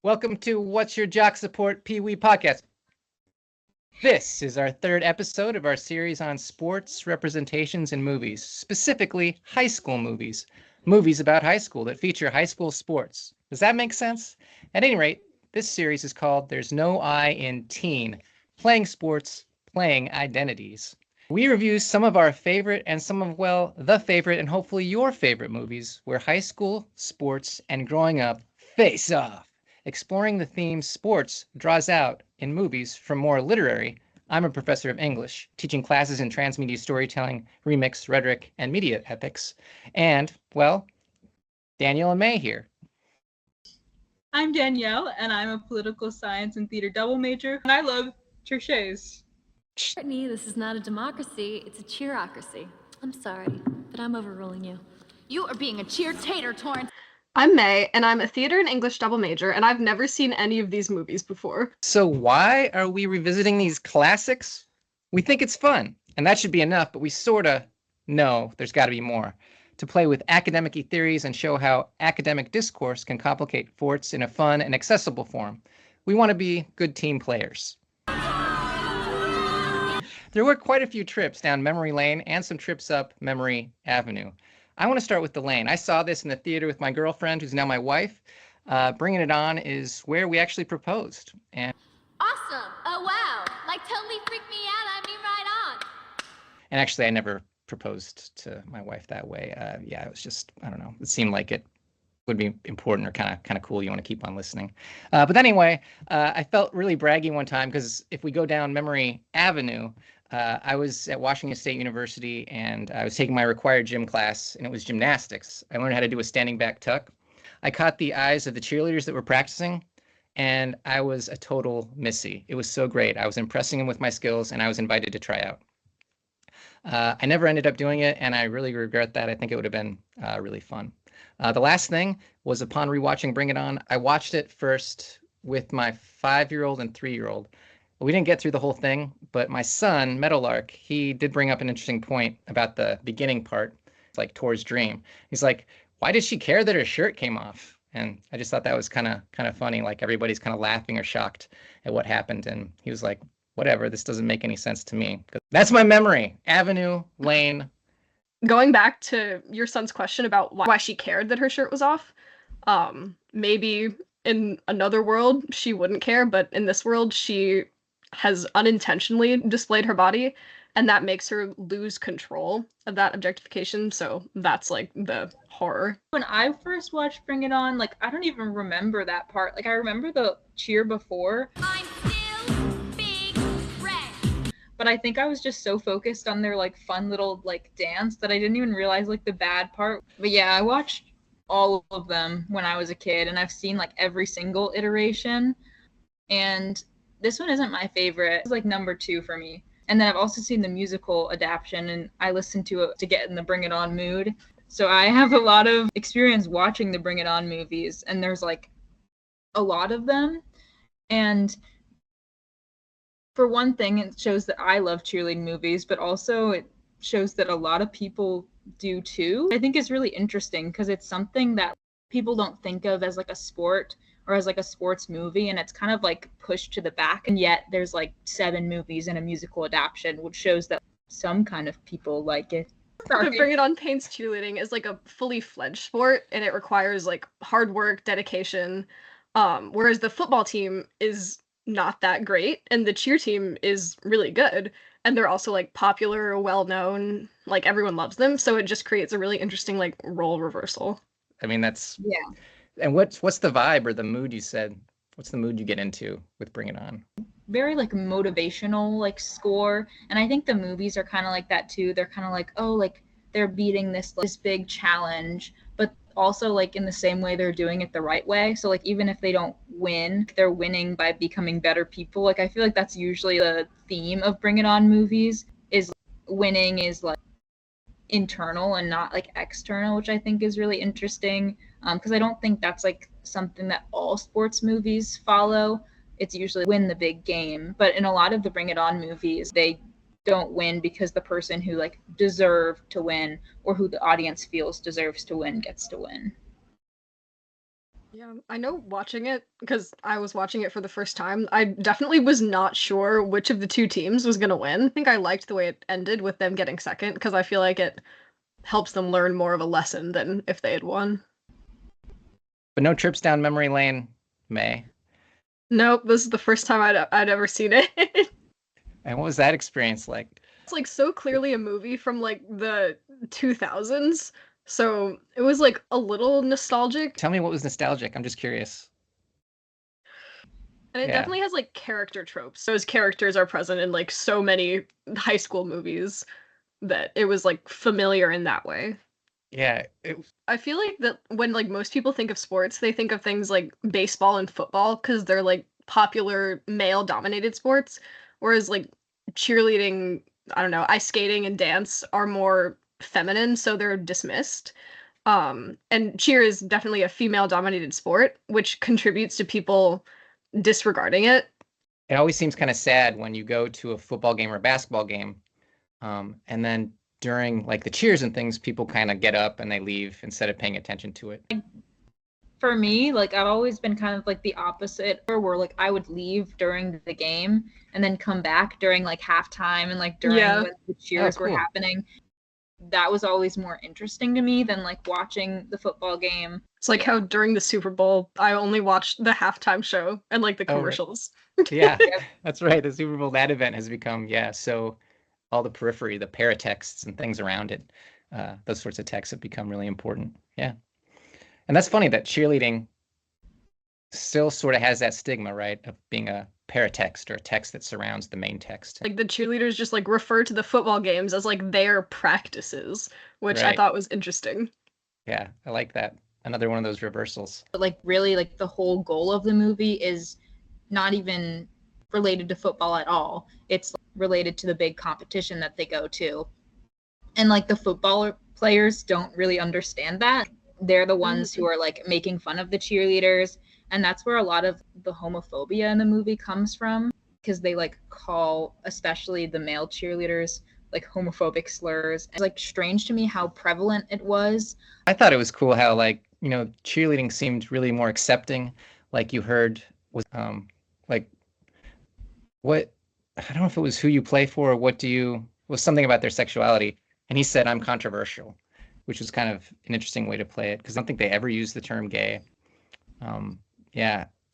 Welcome to What's Your Jock Support Pee Wee podcast. This is our third episode of our series on sports representations in movies, specifically high school movies. Movies about high school that feature high school sports. Does that make sense? At any rate, this series is called There's No I in Teen, Playing Sports, Playing Identities. We review some of our favorite and some of, well, the favorite and hopefully your favorite movies where high school, sports, and growing up face off. Exploring the theme sports draws out in movies from more literary. I'm a professor of English, teaching classes in transmedia storytelling, remix, rhetoric, and media ethics. And, well, Danielle and May here. I'm Danielle, and I'm a political science and theater double major, and I love Cherches. Brittany, this is not a democracy, it's a cheerocracy. I'm sorry, but I'm overruling you. You are being a cheer-tater, Torrance. I'm May, and I'm a theater and English double major, and I've never seen any of these movies before. So why are we revisiting these classics? We think it's fun, and that should be enough, but we sorta know there's gotta be more. To play with academic-y theories and show how academic discourse can complicate sports in a fun and accessible form. We want to be good team players. There were quite a few trips down memory lane and some trips up memory avenue. I want to start with the lane. I saw this in the theater with my girlfriend, who's now my wife. Bringing It On is where we actually proposed. And Awesome! Oh, wow! Like, totally freaked me out. I mean, right on. And actually, I never proposed to my wife that way. Yeah, it was just, I don't know. It seemed like it would be important or kind of cool. You want to keep on listening. But anyway, I felt really braggy one time because if we go down memory avenue, I was at Washington State University and I was taking my required gym class and it was gymnastics. I learned how to do a standing back tuck. I caught the eyes of the cheerleaders that were practicing and I was a total missy. It was so great. I was impressing them with my skills and I was invited to try out. I never ended up doing it and I really regret that. I think it would have been really fun. The last thing was upon rewatching Bring It On, I watched it first with my 5-year-old and 3-year-old. We didn't get through the whole thing, but my son, Meadowlark, he did bring up an interesting point about the beginning part, like Tor's dream. He's like, why did she care that her shirt came off? And I just thought that was kind of funny. Like everybody's kind of laughing or shocked at what happened. And he was like, whatever, this doesn't make any sense to me. That's my memory. Avenue, lane. Going back to your son's question about why she cared that her shirt was off, maybe in another world she wouldn't care, but in this world she has unintentionally displayed her body, and that makes her lose control of that objectification, so that's like the horror. When I first watched Bring It On, like, I don't even remember that part. Like, I remember the cheer before. I'm still big red. But I think I was just so focused on their, like, fun little, like, dance that I didn't even realize, like, the bad part. But yeah, I watched all of them when I was a kid, and I've seen, like, every single iteration. And this one isn't my favorite. It's, like, number 2 for me. And then I've also seen the musical adaptation, and I listened to it to get in the Bring It On mood. So I have a lot of experience watching the Bring It On movies, and there's, like, a lot of them. And for one thing, it shows that I love cheerleading movies, but also it shows that a lot of people do too. I think it's really interesting because it's something that people don't think of as like a sport or as like a sports movie, and it's kind of like pushed to the back, and yet there's like 7 movies and a musical adaptation, which shows that some kind of people like it. But Bring It On paints cheerleading as like a fully fledged sport, and it requires like hard work, dedication, whereas the football team is not that great, and the cheer team is really good, and they're also like popular, well-known, like everyone loves them, so it just creates a really interesting like role reversal. I mean, that's... Yeah. And what's the vibe or the mood you said? What's the mood you get into with Bring It On? Very like motivational like score, and I think the movies are kind of like that too. They're kind of like, oh, like they're beating this big challenge, but also like in the same way they're doing it the right way. So like even if they don't win, they're winning by becoming better people. Like I feel like that's usually the theme of Bring It On movies, is winning is like internal and not like external, which I think is really interesting, because I don't think that's like something that all sports movies follow. It's usually win the big game, but in a lot of the Bring It On movies, they don't win because the person who like deserved to win or who the audience feels deserves to win gets to win. Yeah, I know watching it, because I was watching it for the first time, I definitely was not sure which of the two teams was going to win. I think I liked the way it ended with them getting second, because I feel like it helps them learn more of a lesson than if they had won. But no trips down memory lane, May. Nope, this is the first time I'd ever seen it. And what was that experience like? It's like so clearly a movie from like the 2000s, so it was like a little nostalgic. Tell me what was nostalgic. I'm just curious. And it definitely has like character tropes. Those characters are present in like so many high school movies that it was like familiar in that way. Yeah, I feel like that when like most people think of sports, they think of things like baseball and football because they're like popular male dominated sports, whereas like cheerleading, I don't know, ice skating and dance are more feminine, so they're dismissed. And cheer is definitely a female dominated sport, which contributes to people disregarding it. it always seems kind of sad when you go to a football game or a basketball game, and then during like the cheers and things, people kind of get up and they leave instead of paying attention to it. For me, like I've always been kind of like the opposite, where like I would leave during the game and then come back during like halftime and like during when the cheers were happening. That was always more interesting to me than like watching the football game. It's like how during the Super Bowl, I only watched the halftime show and like the commercials. Yeah, that's right. The Super Bowl, that event has become, so all the periphery, the paratexts and things around it, those sorts of texts have become really important. Yeah. And that's funny that cheerleading still sort of has that stigma, right, of being a paratext or a text that surrounds the main text. Like the cheerleaders just like refer to the football games as like their practices, which I thought was interesting. Yeah, I like that. Another one of those reversals. But like really like the whole goal of the movie is not even related to football at all. It's related to the big competition that they go to. And like the football players don't really understand that. They're the ones who are like making fun of the cheerleaders. And that's where a lot of the homophobia in the movie comes from, because they like call especially the male cheerleaders like homophobic slurs. It's like strange to me how prevalent it was. I thought it was cool how like, cheerleading seemed really more accepting. Like you heard was like what, I don't know if it was who you play for or was something about their sexuality. And he said, I'm controversial, which was kind of an interesting way to play it because I don't think they ever used the term gay.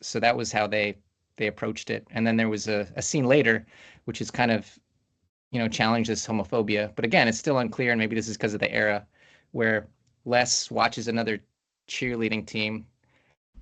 So that was how they approached it. And then there was a scene later, which is kind of, challenged this homophobia. But again, it's still unclear, and maybe this is because of the era, where Les watches another cheerleading team.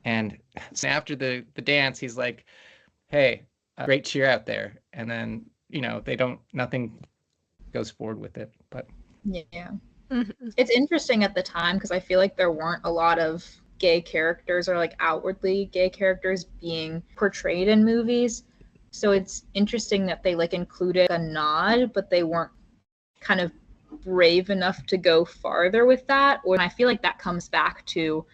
And so after the dance, he's like, hey, great cheer out there. And then, nothing goes forward with it. But yeah. Mm-hmm. It's interesting at the time because I feel like there weren't a lot of gay characters or like outwardly gay characters being portrayed in movies. So it's interesting that they like included a nod, but they weren't kind of brave enough to go farther with that. Or I feel like that comes back to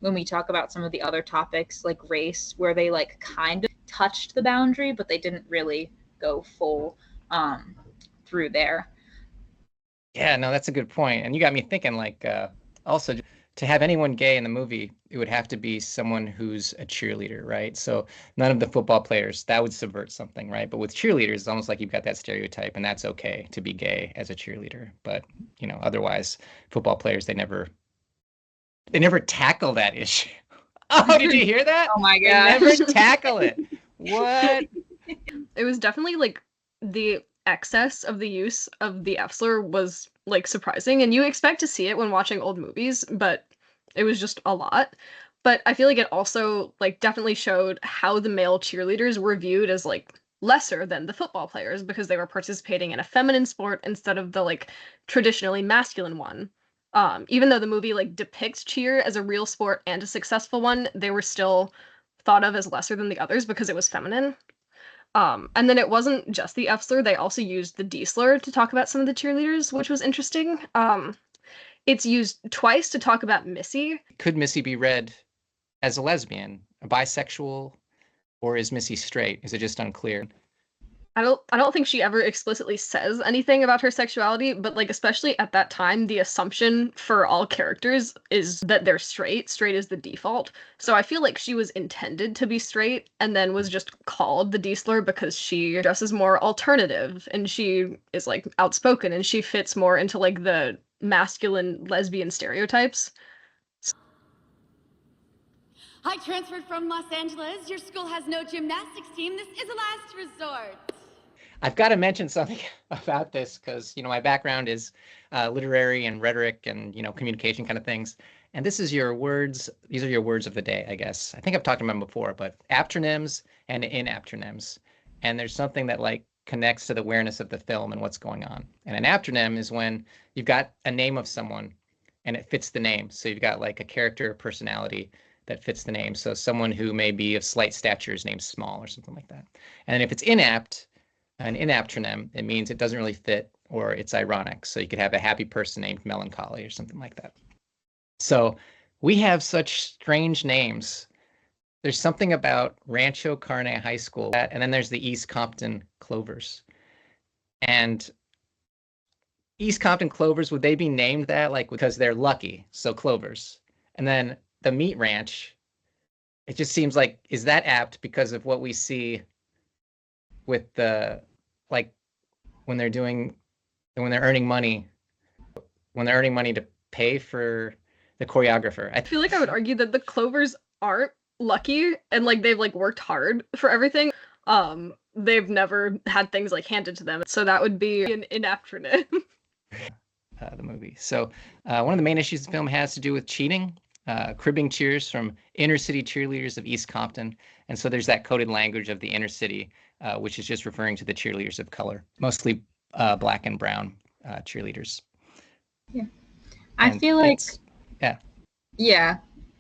when we talk about some of the other topics like race, where they like kind of touched the boundary, but they didn't really go full through there. Yeah, no, that's a good point. And you got me thinking like also to have anyone gay in the movie, it would have to be someone who's a cheerleader, right? So none of the football players, that would subvert something, right? But with cheerleaders, it's almost like you've got that stereotype, and that's okay to be gay as a cheerleader. But, otherwise, football players, they never tackle that issue. Oh, did you hear that? Oh my God. They never tackle it. What? It was definitely like the excess of the use of the F slur was like surprising, and you expect to see it when watching old movies, but it was just a lot. But I feel like it also like definitely showed how the male cheerleaders were viewed as like lesser than the football players because they were participating in a feminine sport instead of the like traditionally masculine one. Even though the movie like depicts cheer as a real sport and a successful one, they were still thought of as lesser than the others because it was feminine. And then it wasn't just the F slur, they also used the D slur to talk about some of the cheerleaders, which was interesting. It's used twice to talk about Missy. Could Missy be read as a lesbian, a bisexual, or is Missy straight? Is it just unclear? I don't think she ever explicitly says anything about her sexuality, but like especially at that time, the assumption for all characters is that they're straight. Straight is the default. So I feel like she was intended to be straight and then was just called the D-slur because she dresses more alternative and she is like outspoken and she fits more into like the masculine lesbian stereotypes. I transferred from Los Angeles. Your school has no gymnastics team. This is a last resort. I've got to mention something about this because, my background is literary and rhetoric and, communication kind of things. And this is your words. These are your words of the day, I guess. I think I've talked about them before, but aptronyms and inaptronyms. And there's something that like connects to the awareness of the film and what's going on. And an aptronym is when you've got a name of someone and it fits the name. So you've got like a character or personality that fits the name. So someone who may be of slight stature is named Small or something like that. And then if it's an inaptronym, it means it doesn't really fit or it's ironic. So you could have a happy person named Melancholy or something like that. So we have such strange names. There's something about Rancho Carne High School, and then there's the East Compton Clovers. And East Compton Clovers, would they be named that? Like, because they're lucky, so Clovers. And then the Meat Ranch, it just seems like, is that apt because of what we see with the, like, when they're earning money to pay for the choreographer. I feel like I would argue that the Clovers aren't lucky and like they've like worked hard for everything. They've never had things like handed to them. So that would be an inaptronym. The movie. So one of the main issues the film has to do with cheating, cribbing cheers from inner city cheerleaders of East Compton. And so there's that coded language of the inner city, which is just referring to the cheerleaders of color, mostly black and brown cheerleaders. Yeah. I feel like, yeah,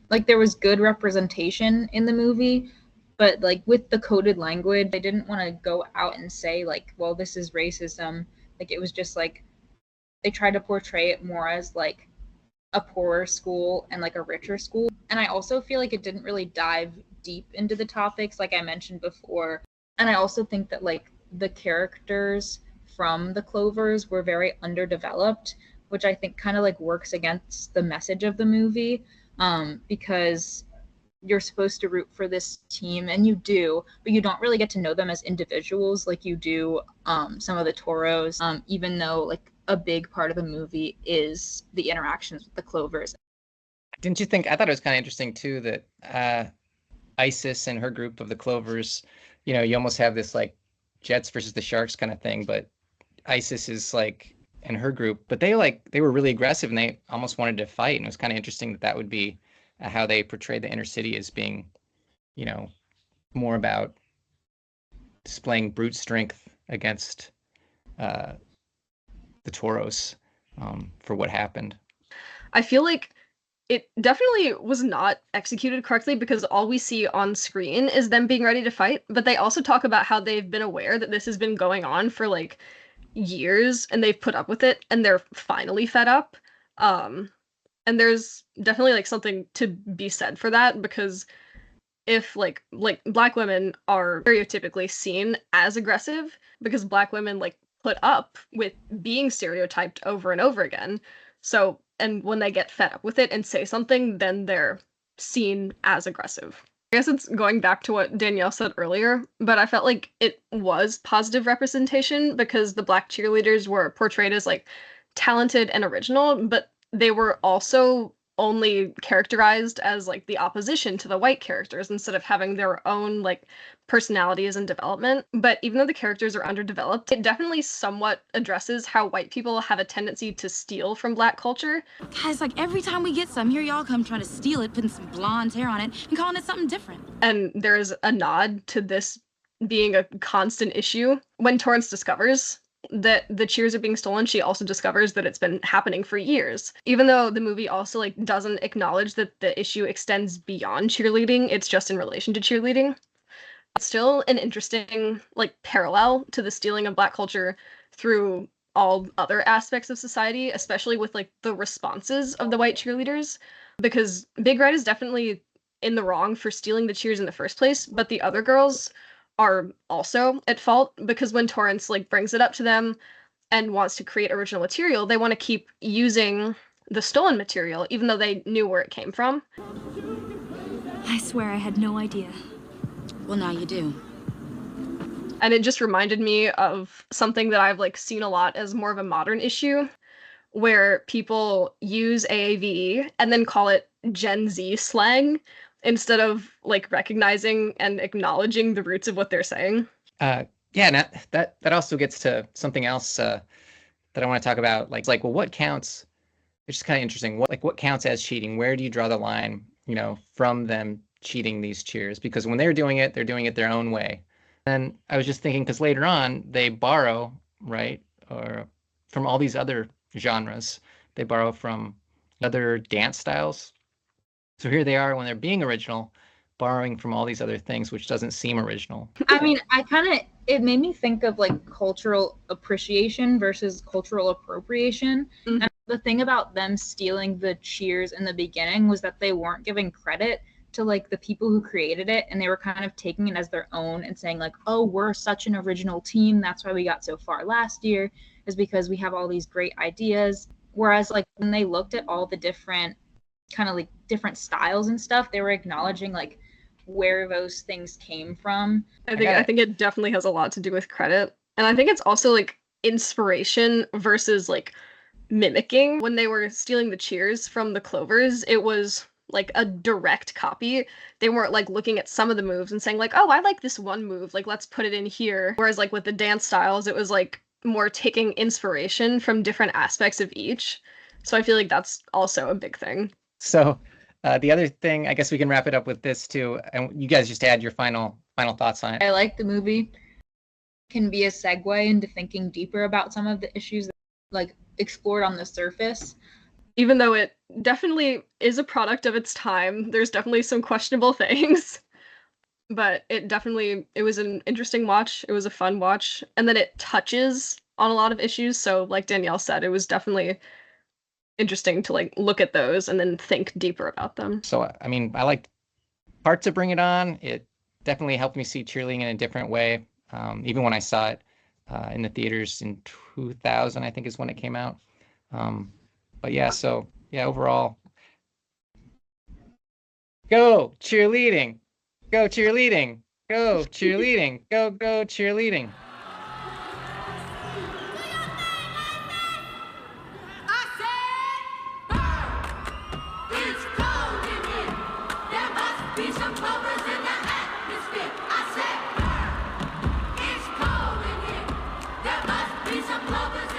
like there was good representation in the movie, but like with the coded language, I didn't want to go out and say like, well, this is racism. Like it was just like, they tried to portray it more as like a poorer school and like a richer school. And I also feel like it didn't really dive deep into the topics like I mentioned before. And I also think that like the characters from the Clovers were very underdeveloped, which I think kind of like works against the message of the movie, because you're supposed to root for this team and you do, but you don't really get to know them as individuals like you do some of the Toros, even though like a big part of the movie is the interactions with the Clovers. Didn't you think, I thought it was kind of interesting too that Isis and her group of the Clovers, you almost have this like Jets versus the Sharks kind of thing, but Isis is like, and her group, but they were really aggressive and they almost wanted to fight. And it was kind of interesting that would be how they portrayed the inner city as being, more about displaying brute strength against the Toros for what happened. I feel like it definitely was not executed correctly because all we see on screen is them being ready to fight, but they also talk about how they've been aware that this has been going on for like years and they've put up with it and they're finally fed up. And there's definitely like something to be said for that because if like black women are stereotypically seen as aggressive because black women like put up with being stereotyped over and over again. So, and when they get fed up with it and say something, then they're seen as aggressive. I guess it's going back to what Danielle said earlier, but I felt like it was positive representation because the black cheerleaders were portrayed as like talented and original, but they were also only characterized as like the opposition to the white characters instead of having their own like personalities and development. But even though the characters are underdeveloped, it definitely somewhat addresses how white people have a tendency to steal from black culture. Guys, like every time we get some, here y'all come trying to steal it, putting some blonde hair on it and calling it something different. And there's a nod to this being a constant issue. When Torrance discovers that the cheers are being stolen, she also discovers that it's been happening for years. Even though the movie also like doesn't acknowledge that the issue extends beyond cheerleading, it's just in relation to cheerleading. It's still an interesting like parallel to the stealing of black culture through all other aspects of society, especially with like the responses of the white cheerleaders, because Big Red is definitely in the wrong for stealing the cheers in the first place, but the other girls are also at fault, because when Torrance like brings it up to them and wants to create original material, they want to keep using the stolen material, even though they knew where it came from. I swear I had no idea. Well, now you do. And it just reminded me of something that I've like seen a lot as more of a modern issue, where people use AAVE and then call it Gen Z slang instead of like recognizing and acknowledging the roots of what they're saying. Yeah, and that also gets to something else that I want to talk about. Like, well, what counts? It's just kind of interesting. What counts as cheating? Where do you draw the line, from them cheating these cheers? Because when they're doing it their own way. And I was just thinking, because later on they borrow, right, or from all these other genres. They borrow from other dance styles. So here they are when they're being original, borrowing from all these other things, which doesn't seem original. I mean, it made me think of like cultural appreciation versus cultural appropriation. Mm-hmm. And the thing about them stealing the cheers in the beginning was that they weren't giving credit to like the people who created it, and they were kind of taking it as their own and saying like, oh, we're such an original team, that's why we got so far last year, is because we have all these great ideas. Whereas like when they looked at all the different kind of like different styles and stuff, they were acknowledging like where those things came from. I think it definitely has a lot to do with credit. And I think it's also like inspiration versus like mimicking. When they were stealing the cheers from the Clovers, it was like a direct copy. They weren't like looking at some of the moves and saying like, oh, I like this one move, like let's put it in here. Whereas like with the dance styles, it was like more taking inspiration from different aspects of each. So I feel like that's also a big thing. So the other thing, I guess we can wrap it up with this too, and you guys just add your final thoughts on it. I like the movie can be a segue into thinking deeper about some of the issues that like explored on the surface. Even though it definitely is a product of its time, there's definitely some questionable things. But it was an interesting watch. It was a fun watch. And then it touches on a lot of issues. So like Danielle said, it was definitely interesting to like look at those and then think deeper about them. So, I mean, I liked parts of Bring It On. It definitely helped me see cheerleading in a different way. Even when I saw it in the theaters in 2000, I think is when it came out. But yeah, so yeah, overall, go cheerleading, go cheerleading, go cheerleading, go cheerleading. Some lovers